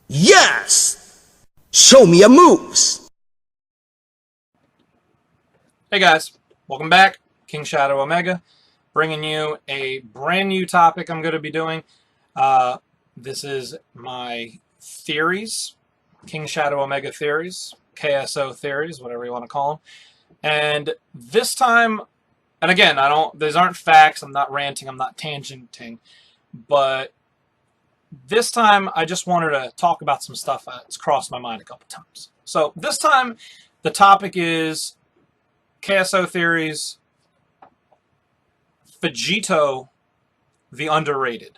Yes! Show me your moves! Hey guys, welcome back. King Shadow Omega, bringing you a brand new topic I'm going to be doing. This is my theories, King Shadow Omega theories, KSO theories, whatever you want to call them. And this time, and again, these aren't facts, I'm not ranting, I'm not tangenting, but this time I just wanted to talk about some stuff that's crossed my mind a couple times. So this time, the topic is KSO theories, Vegito, the underrated.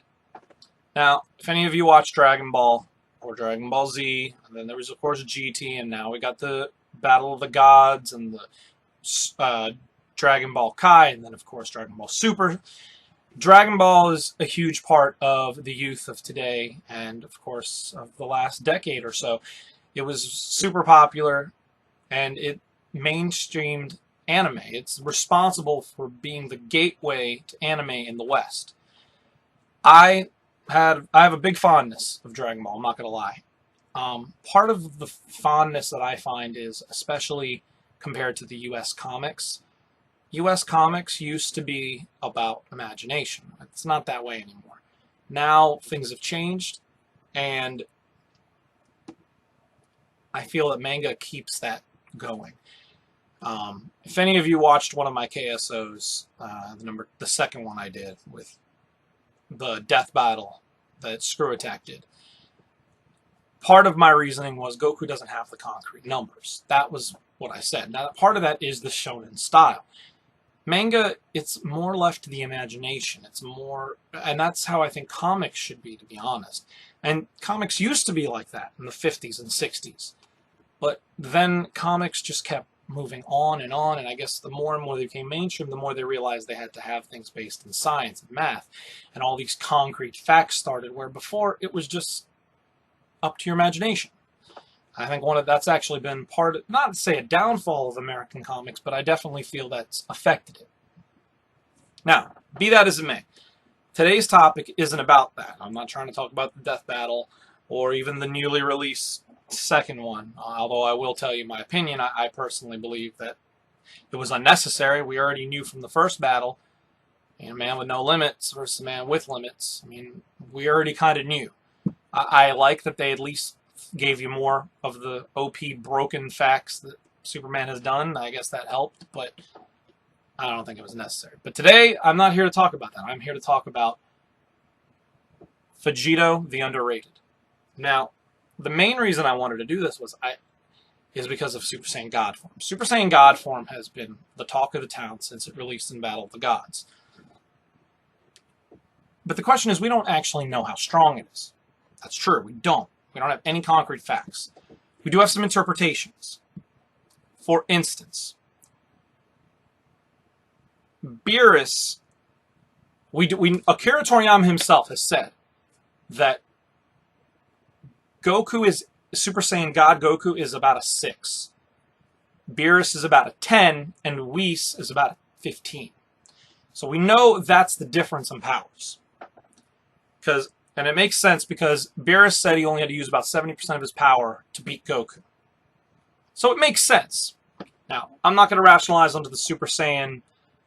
Now, if any of you watch Dragon Ball or Dragon Ball Z, and then there was of course GT, and now we got the Battle of the Gods and the Dragon Ball Kai, and then of course Dragon Ball Super. Dragon Ball is a huge part of the youth of today, and of course of the last decade or so. It was super popular, and it mainstreamed anime. It's responsible for being the gateway to anime in the West. I have a big fondness of Dragon Ball, I'm not going to lie. Part of the fondness that I find is, especially compared to the US comics, US comics used to be about imagination. It's not that way anymore. Now things have changed, and I feel that manga keeps that going. If any of you watched one of my KSOs, the second one I did with the death battle that Screw Attack did, part of my reasoning was Goku doesn't have the concrete numbers. That was what I said. Now, part of that is the shonen style. Manga, it's more left to the imagination. It's more, and that's how I think comics should be, to be honest. And comics used to be like that in the 50s and 60s. But then comics just kept moving on, and I guess the more and more they became mainstream, the more they realized they had to have things based in science and math, and all these concrete facts started, where before it was just up to your imagination. I think that's actually been part of, not to say a downfall of American comics, but I definitely feel that's affected it. Now, be that as it may, today's topic isn't about that. I'm not trying to talk about the death battle or even the newly released second one, although I will tell you my opinion. I personally believe that it was unnecessary. We already knew from the first battle, a man with no limits versus a man with limits. I mean, we already kind of knew. I like that they at least gave you more of the OP broken facts that Superman has done. I guess that helped, but I don't think it was necessary. But today, I'm not here to talk about that. I'm here to talk about Vegito, the underrated. Now, the main reason I wanted to do this is because of Super Saiyan God form. Super Saiyan God form has been the talk of the town since it released in Battle of the Gods. But the question is, we don't actually know how strong it is. That's true, we don't. We don't have any concrete facts. We do have some interpretations. For instance, Beerus, Akira Toriyama himself has said that Super Saiyan God Goku is about a 6. Beerus is about a 10, and Whis is about a 15. So we know that's the difference in powers. And it makes sense because Beerus said he only had to use about 70% of his power to beat Goku. So it makes sense. Now, I'm not going to rationalize onto the Super Saiyan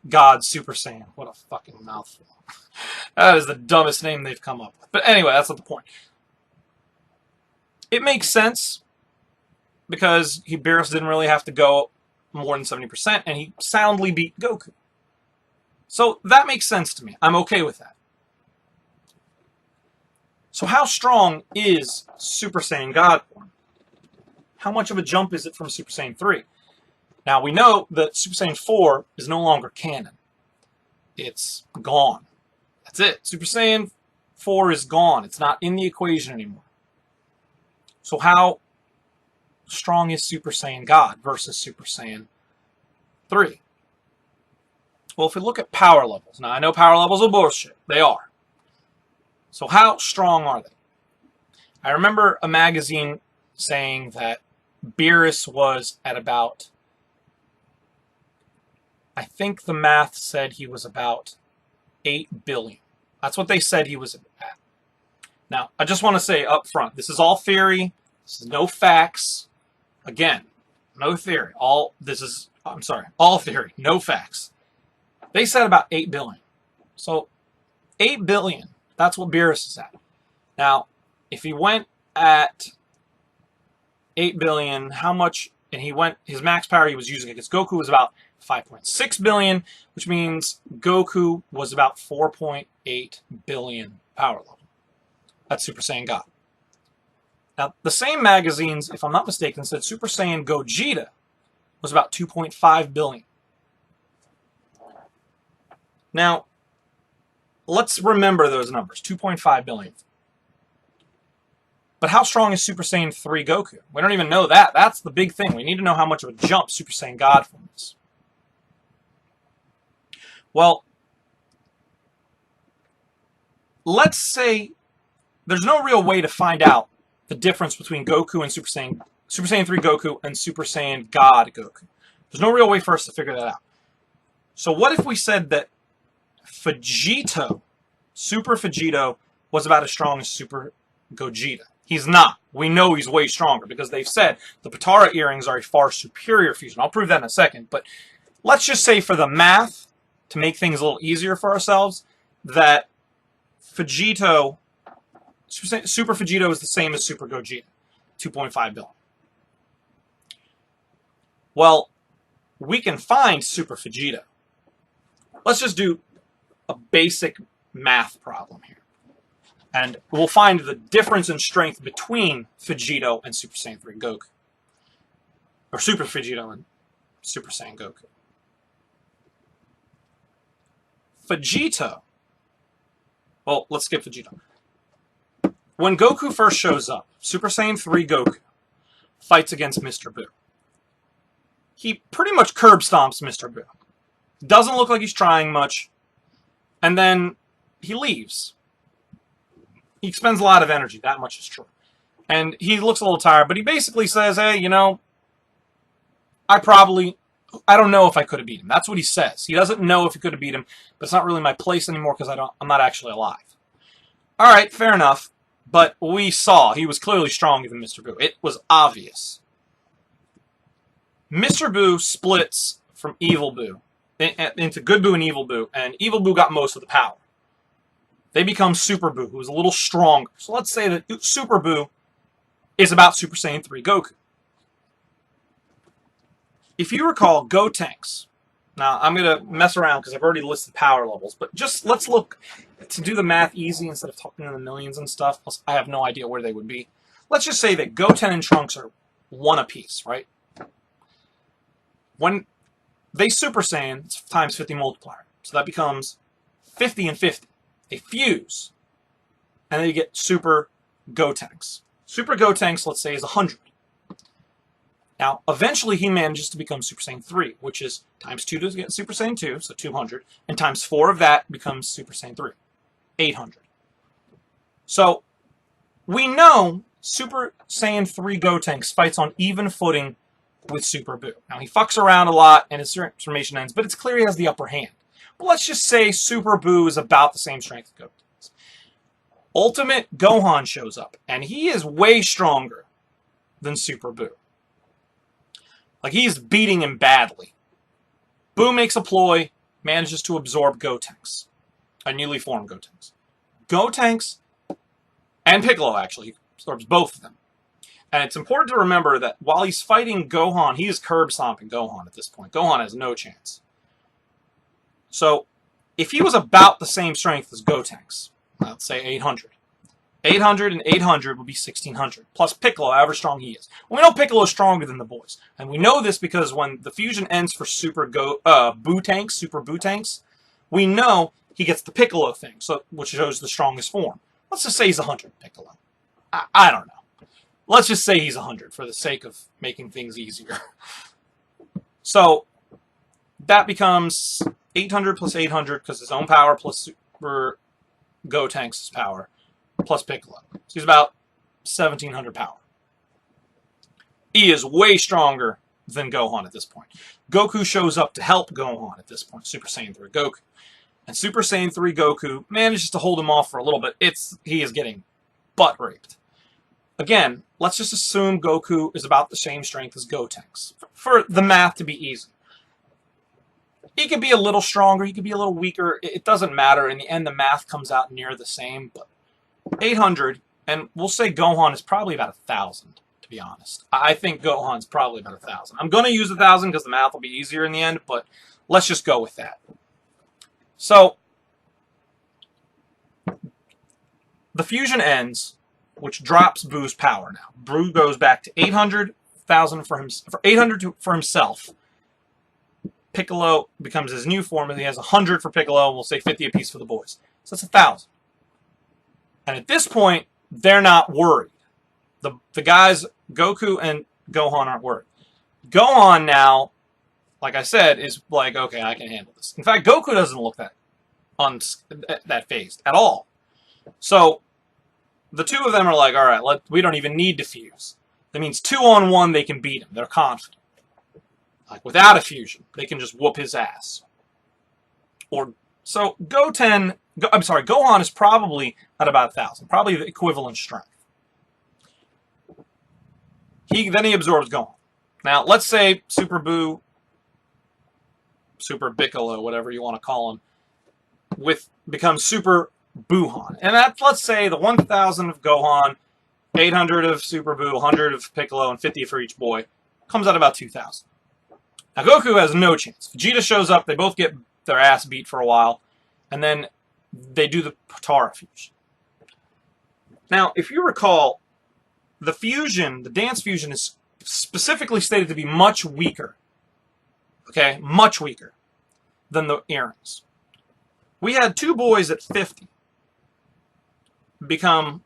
God Super Saiyan. What a fucking mouthful. That is the dumbest name they've come up with. But anyway, that's not the point. It makes sense because Beerus didn't really have to go more than 70%, and he soundly beat Goku. So that makes sense to me. I'm okay with that. So how strong is Super Saiyan God form? How much of a jump is it from Super Saiyan 3? Now, we know that Super Saiyan 4 is no longer canon. It's gone. That's it. Super Saiyan 4 is gone. It's not in the equation anymore. So how strong is Super Saiyan God versus Super Saiyan 3? Well, if we look at power levels, now I know power levels are bullshit. They are. So how strong are they? I remember a magazine saying that Beerus was at about I think the math said he was about 8 billion. That's what they said he was at. Now, I just want to say up front, this is all theory. This is no facts. Again, no theory. All theory, no facts. They said about 8 billion. So 8 billion, that's what Beerus is at. Now, if he went at 8 billion, how much, and his max power he was using against Goku was about 5.6 billion, which means Goku was about 4.8 billion power level. That's Super Saiyan God. Now, the same magazines, if I'm not mistaken, said Super Saiyan Gogeta was about 2.5 billion. Now, let's remember those numbers, 2.5 billion. But how strong is Super Saiyan 3 Goku? We don't even know that. That's the big thing. We need to know how much of a jump Super Saiyan God form is. Well, let's say there's no real way to find out the difference between Goku and Super Saiyan 3 Goku and Super Saiyan God Goku. There's no real way for us to figure that out. So what if we said that Vegito, Super Vegito, was about as strong as Super Gogeta? He's not. We know he's way stronger because they've said the Potara earrings are a far superior fusion. I'll prove that in a second, but let's just say for the math, to make things a little easier for ourselves, that Vegito, Super Vegito is the same as Super Gogeta, 2.5 billion. Well, we can find Super Vegito. Let's just do a basic math problem here. And we'll find the difference in strength between Vegito and Super Saiyan 3 Goku. Or Super Vegito and Super Saiyan Goku. Vegito. Well, let's skip Vegito. When Goku first shows up, Super Saiyan 3 Goku fights against Mr. Buu. He pretty much curb stomps Mr. Buu. Doesn't look like he's trying much. And then he leaves. He expends a lot of energy, that much is true. And he looks a little tired, but he basically says, hey, you know, I don't know if I could have beat him. That's what he says. He doesn't know if he could have beat him, but it's not really my place anymore because I'm not actually alive. All right, fair enough. But we saw he was clearly stronger than Mr. Buu. It was obvious. Mr. Buu splits from Evil Buu into Good Buu and Evil Buu, and Evil Buu got most of the power. They become Super Buu, who is a little stronger. So let's say that Super Buu is about Super Saiyan 3 Goku. If you recall, Gotenks. Now, I'm going to mess around because I've already listed power levels, but just let's look to do the math easy instead of talking in the millions and stuff. Plus, I have no idea where they would be. Let's just say that Goten and Trunks are 1 apiece, right? When they Super Saiyan, it's times 50 multiplier. So that becomes 50 and 50. They fuse. And then you get Super Gotenks. Super Gotenks, let's say, is 100. Now, eventually he manages to become Super Saiyan 3, which is times 2 to get Super Saiyan 2, so 200, and times 4 of that becomes Super Saiyan 3, 800. So, we know Super Saiyan 3 Gotenks fights on even footing with Super Buu. Now, he fucks around a lot, and his transformation ends, but it's clear he has the upper hand. But let's just say Super Buu is about the same strength as Gotenks. Ultimate Gohan shows up, and he is way stronger than Super Buu. Like, he's beating him badly. Buu makes a ploy, manages to absorb Gotenks. A newly formed Gotenks. Gotenks, and Piccolo, actually, he absorbs both of them. And it's important to remember that while he's fighting Gohan, he is curb stomping Gohan at this point. Gohan has no chance. So, if he was about the same strength as Gotenks, let's say 800. 800 and 800 would be 1600, plus Piccolo, however strong he is. Well, we know Piccolo is stronger than the boys. And we know this because when the fusion ends for Super Buu Tanks, we know he gets the Piccolo thing, which shows the strongest form. Let's just say he's 100, Piccolo. I don't know. Let's just say he's 100 for the sake of making things easier. So, that becomes 800 plus 800 because his own power plus Super Gotenks' power. Plus Piccolo. So he's about 1700 power. He is way stronger than Gohan at this point. Goku shows up to help Gohan at this point, Super Saiyan 3 Goku. And Super Saiyan 3 Goku manages to hold him off for a little bit. He is getting butt raped. Again, let's just assume Goku is about the same strength as Gotenks, for the math to be easy. He could be a little stronger, he could be a little weaker, it doesn't matter. In the end, the math comes out near the same, but 800, and we'll say Gohan is probably about 1,000, to be honest. I think Gohan's probably about 1,000. I'm going to use 1,000 because the math will be easier in the end, but let's just go with that. So, the fusion ends, which drops Buu's power now. Buu goes back to 800,000 for 800 for himself. Piccolo becomes his new form, and he has 100 for Piccolo, and we'll say 50 apiece for the boys. So that's 1,000. And at this point, they're not worried. The guys, Goku and Gohan, aren't worried. Gohan now, like I said, is like, okay, I can handle this. In fact, Goku doesn't look that phased at all. So the two of them are like, all right, we don't even need to fuse. That means 2-on-1 they can beat him. They're confident. Like without a fusion, they can just whoop his ass. So Gohan is probably at about 1,000, probably the equivalent strength. Then he absorbs Gohan. Now let's say Super Buu, Super Piccolo, whatever you want to call him, becomes Super Buuhan, and let's say the 1,000 of Gohan, 800 of Super Buu, 100 of Piccolo, and 50 for each boy, comes out about 2,000. Now Goku has no chance. Vegeta shows up, they both get their ass beat for a while, and then they do the Potara fusion. Now, if you recall, the dance fusion is specifically stated to be much weaker. Okay, much weaker than the earrings. We had two boys at 50 become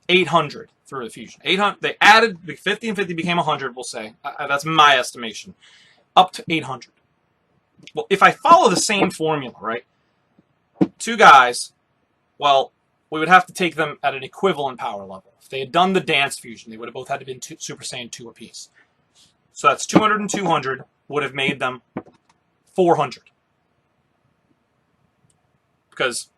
800 through the fusion. 800. They added 50 and 50 became 100. We'll say that's my estimation, up to 800. Well, if I follow the same formula, right? Two guys, well, we would have to take them at an equivalent power level. If they had done the dance fusion, they would have both had to been Super Saiyan 2 apiece. So that's 200 and 200 would have made them 400. Because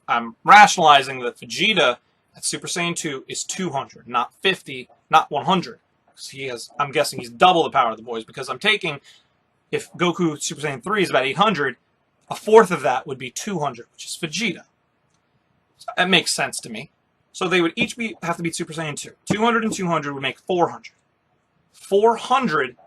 I'm rationalizing that Vegeta at Super Saiyan 2 is 200, not 50, not 100. Because I'm guessing he's double the power of the boys, because I'm taking, if Goku Super Saiyan 3 is about 800, a fourth of that would be 200, which is Vegeta. So that makes sense to me. So they would each have to be Super Saiyan 2. 200 and 200 would make 400. 400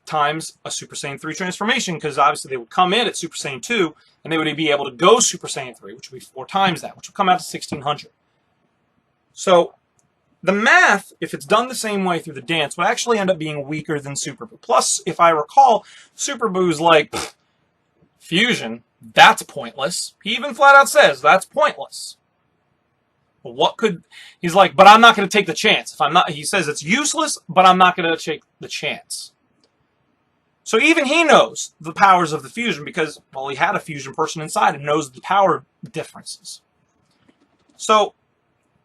times a Super Saiyan 3 transformation, because obviously they would come in at Super Saiyan 2, and they would be able to go Super Saiyan 3, which would be 4 times that, which would come out to 1,600. So the math, if it's done the same way through the dance, would actually end up being weaker than Super Buu. Plus, if I recall, Super Buu's like, fusion, that's pointless. He even flat out says, that's pointless. He's like, but I'm not going to take the chance. He says it's useless, but I'm not going to take the chance. So even he knows the powers of the fusion because, well, he had a fusion person inside and knows the power differences. So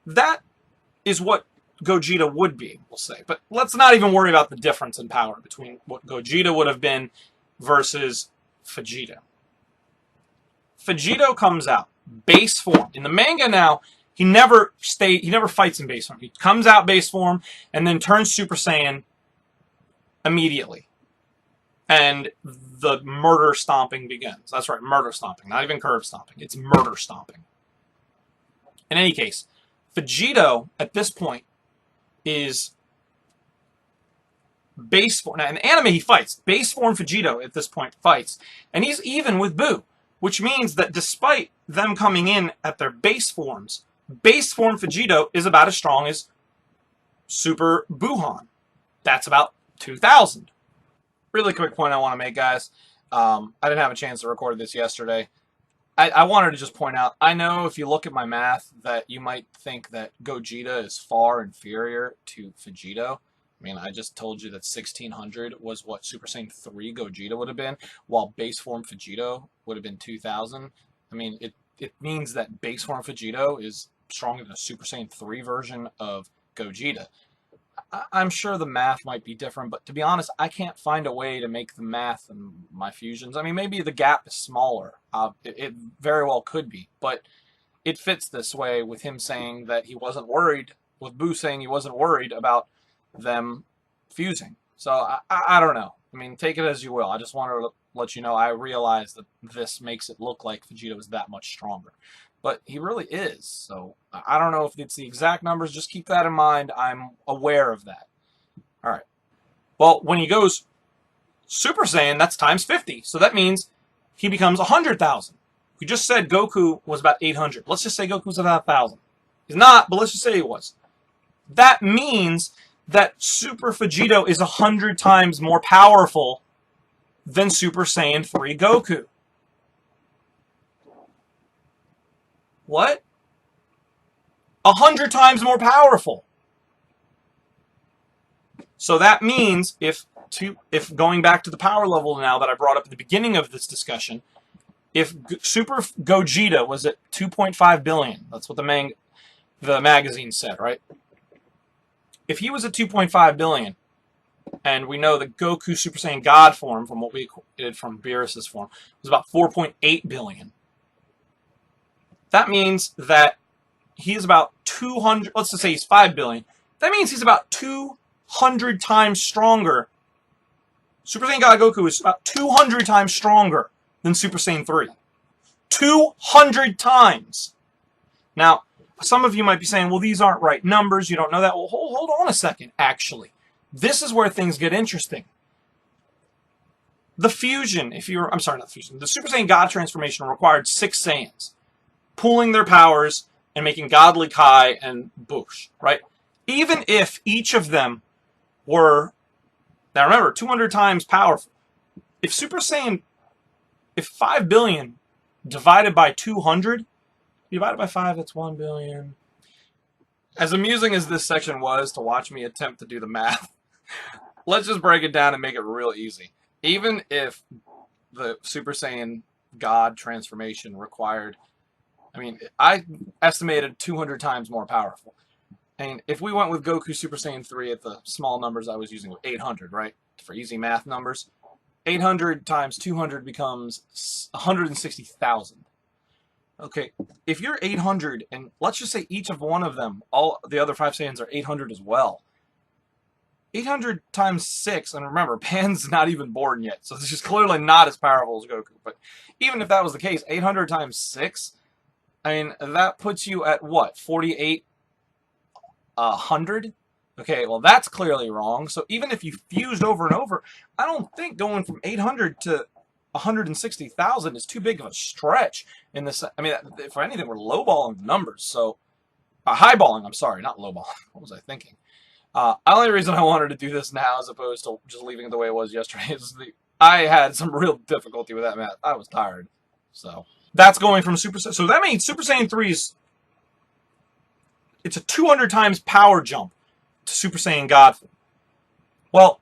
that is what Gogeta would be, we'll say. But let's not even worry about the difference in power between what Gogeta would have been versus Vegito. Vegito comes out, base form. In the manga now, he never fights in base form. He comes out base form and then turns Super Saiyan immediately. And the murder stomping begins. That's right, murder stomping. Not even curve stomping. It's murder stomping. In any case, Vegito, at this point, is base form. Now, in the anime, he fights. Base form Vegito, at this point, fights. And he's even with Buu, which means that despite them coming in at their base forms, base form Vegito is about as strong as Super Buuhan. That's about 2,000. Really quick point I want to make, guys. I didn't have a chance to record this yesterday. I wanted to just point out, I know if you look at my math that you might think that Gogeta is far inferior to Vegito. I mean, I just told you that 1,600 was what Super Saiyan 3 Gogeta would have been, while base form Vegito would have been 2,000. I mean, it means that base form Vegito is stronger than a Super Saiyan 3 version of Gogeta. I'm sure the math might be different, but to be honest, I can't find a way to make the math in my fusions. I mean, maybe the gap is smaller. It very well could be, but it fits this way with him saying that he wasn't worried, with Boo saying he wasn't worried about them fusing. So I don't know. I mean, take it as you will. I just wanted to let you know I realize that this makes it look like Vegito is that much stronger. But he really is. So I don't know if it's the exact numbers. Just keep that in mind. I'm aware of that. All right. Well, when he goes Super Saiyan, that's times 50. So that means he becomes 100,000. We just said Goku was about 800. Let's just say Goku was about 1,000. He's not, but let's just say he was. That means that Super Vegito is 100 times more powerful than Super Saiyan 3 Goku. What? 100 times more powerful. So that means if going back to the power level now that I brought up at the beginning of this discussion, if Super Gogeta was at 2.5 billion, that's what the magazine said, right? If he was at 2.5 billion, and we know that Goku Super Saiyan God form, from what we did from Beerus's form, was about 4.8 billion. That means that he's about 200, let's just say he's 5 billion. That means he's about 200 times stronger. Super Saiyan God Goku is about 200 times stronger than Super Saiyan 3. 200 times! Now, some of you might be saying, well, these aren't right numbers, you don't know that. Well, hold on a second, actually. This is where things get interesting. The fusion, I'm sorry, not the fusion, the Super Saiyan God transformation required 6 Saiyans, pooling their powers and making Godly Kai and Boosh, right? Even if each of them were, now remember, 200 times powerful. If 5 billion divided by 200, divided by 5, that's 1 billion. As amusing as this section was to watch me attempt to do the math, let's just break it down and make it real easy. Even if the Super Saiyan God transformation required, I mean, I estimated 200 times more powerful. And if we went with Goku Super Saiyan 3 at the small numbers I was using, with 800, right? For easy math numbers, 800 times 200 becomes 160,000. Okay, if you're 800, and let's just say each of one of them, all the other 5 Saiyans are 800 as well. 800 times 6, and remember, Pan's not even born yet, so this is clearly not as powerful as Goku. But even if that was the case, 800 times 6, I mean, that puts you at what, 4,800? Okay, well, that's clearly wrong. So even if you fused over and over, I don't think going from 800 to 160,000 is too big of a stretch in this. I mean, if anything, we're lowballing the numbers. So, highballing, I'm sorry, not lowballing. What was I thinking? The only reason I wanted to do this now as opposed to just leaving it the way it was yesterday is I had some real difficulty with that math. I was tired. So, that's going from Super Saiyan. So that means Super Saiyan 3 is, it's a 200 times power jump to Super Saiyan God. Well,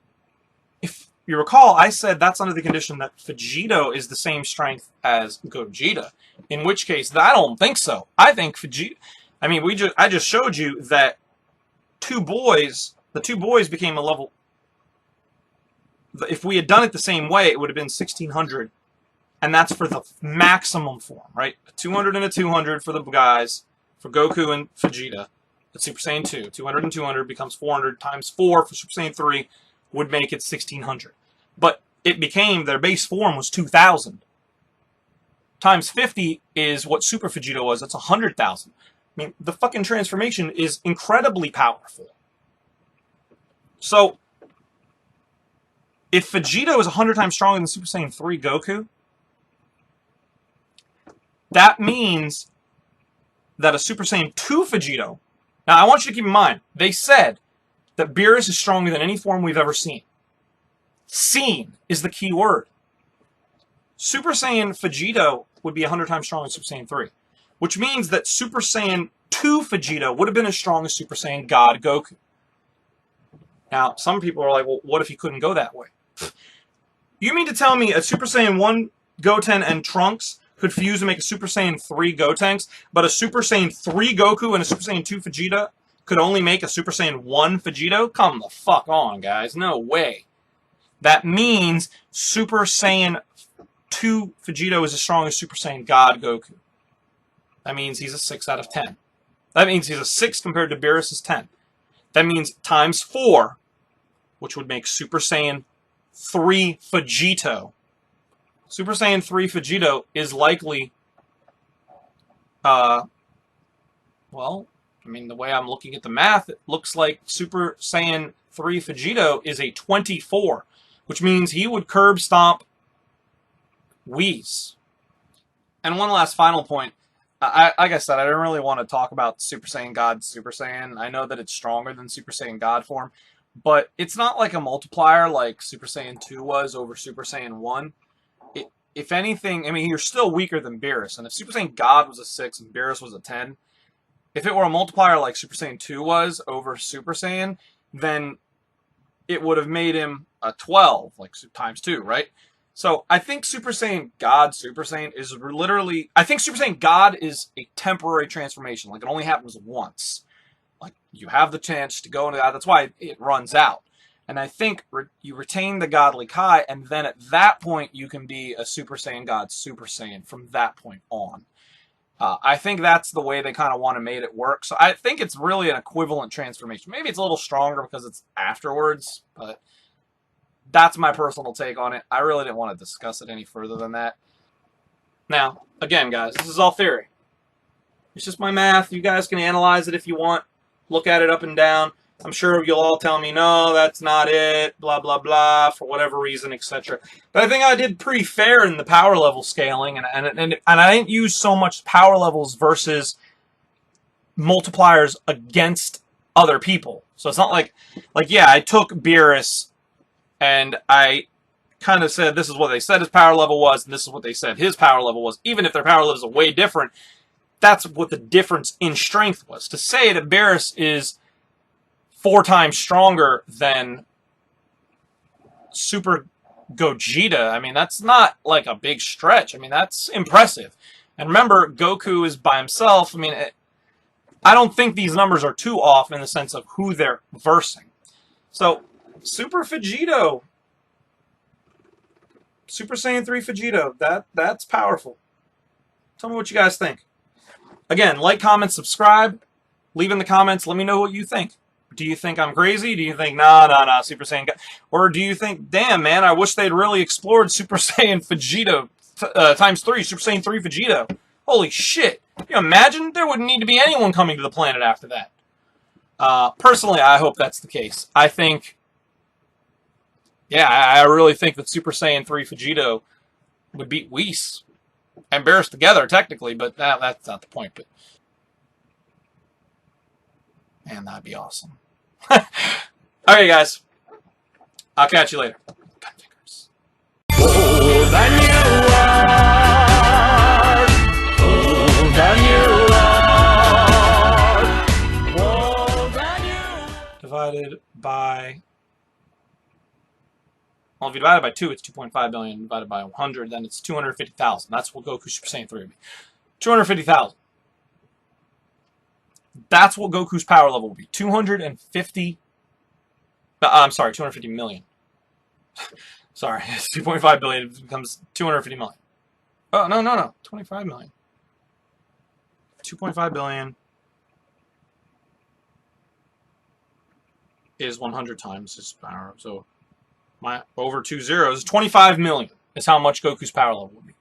if you recall, I said that's under the condition that Vegito is the same strength as Gogeta. In which case, I don't think so. I think Vegito. I mean, I just showed you that the two boys became a level. If we had done it the same way, it would have been 1,600, and that's for the maximum form, right? A 200 and a 200 for the guys, for Goku and Vegeta. That's Super Saiyan 2. 200 and 200 becomes 400 times 4 for Super Saiyan 3 would make it 1,600. But it became, their base form was 2,000. Times 50 is what Super Vegito was. That's 100,000. I mean, the fucking transformation is incredibly powerful. So, if Vegito is 100 times stronger than Super Saiyan 3 Goku, that means that a Super Saiyan 2 Vegito. Now, I want you to keep in mind, they said that Beerus is stronger than any form we've ever seen. Seen is the key word. Super Saiyan Vegito would be 100 times stronger than Super Saiyan 3, which means that Super Saiyan 2 Vegito would have been as strong as Super Saiyan God Goku. Now, some people are like, well, what if he couldn't go that way? You mean to tell me a Super Saiyan 1 Goten and Trunks could fuse and make a Super Saiyan 3 Gotenks, but a Super Saiyan 3 Goku and a Super Saiyan 2 Vegeta could only make a Super Saiyan 1 Vegito? Come the fuck on, guys. No way. That means Super Saiyan 2 Vegito is as strong as Super Saiyan God Goku. That means he's a 6 out of 10. That means he's a 6 compared to Beerus's 10. That means times 4, which would make Super Saiyan 3 Vegito. Super Saiyan 3 Vegito is likely, well, I mean, the way I'm looking at the math, it looks like Super Saiyan 3 Vegito is a 24, which means he would curb stomp Whis. And one last final point. Like I said, I don't really want to talk about Super Saiyan God Super Saiyan. I know that it's stronger than Super Saiyan God form, but it's not like a multiplier like Super Saiyan 2 was over Super Saiyan 1. If anything, I mean, you're still weaker than Beerus. And if Super Saiyan God was a 6 and Beerus was a 10, if it were a multiplier like Super Saiyan 2 was over Super Saiyan, then it would have made him a 12, like times 2, right? So I think Super Saiyan God Super Saiyan is literally... I think Super Saiyan God is a temporary transformation. Like, it only happens once. Like, you have the chance to go into that. That's why it runs out. And I think you retain the Godly Kai, and then at that point you can be a Super Saiyan God Super Saiyan from that point on. I think that's the way they kind of want to make it work. So I think it's really an equivalent transformation. Maybe it's a little stronger because it's afterwards, but... that's my personal take on it. I really didn't want to discuss it any further than that. Now, again, guys, this is all theory. It's just my math. You guys can analyze it if you want. Look at it up and down. I'm sure you'll all tell me, no, that's not it, blah, blah, blah, for whatever reason, etc. But I think I did pretty fair in the power level scaling, and I didn't use so much power levels versus multipliers against other people. So it's not like yeah, I took Beerus, and I kind of said this is what they said his power level was, and this is what they said his power level was. Even if their power levels are way different, that's what the difference in strength was. To say that Beerus is 4 times stronger than Super Gogeta, I mean, that's not like a big stretch. I mean, that's impressive. And remember, Goku is by himself. I mean, I don't think these numbers are too off in the sense of who they're versing. So, Super Vegito. Super Saiyan 3 Vegito. That's powerful. Tell me what you guys think. Again, like, comment, subscribe. Leave in the comments. Let me know what you think. Do you think I'm crazy? Do you think, nah, Super Saiyan... Or do you think, damn, man, I wish they'd really explored Super Saiyan Vegito times 3, Super Saiyan 3 Vegito. Holy shit. Can you imagine? There wouldn't need to be anyone coming to the planet after that. Personally, I hope that's the case. I think... yeah, I really think that Super Saiyan 3 Vegito would beat Whis and Beerus together, technically, but that's not the point. But man, that'd be awesome. Okay, guys. I'll catch you later. Gun fingers. More than you are. More than you. Divided by... well, if you divide it by 2, it's 2.5 billion. Divided by 100, then it's 250,000. That's what Goku Super Saiyan 3 would be. 250,000. That's what Goku's power level will be. 250... I'm sorry, 250 million. Sorry, it's 2.5 billion. It becomes 250 million. Oh, no. 25 million. 2.5 billion is 100 times his power. So, over 2 zeros, 25 million is how much Goku's power level would be.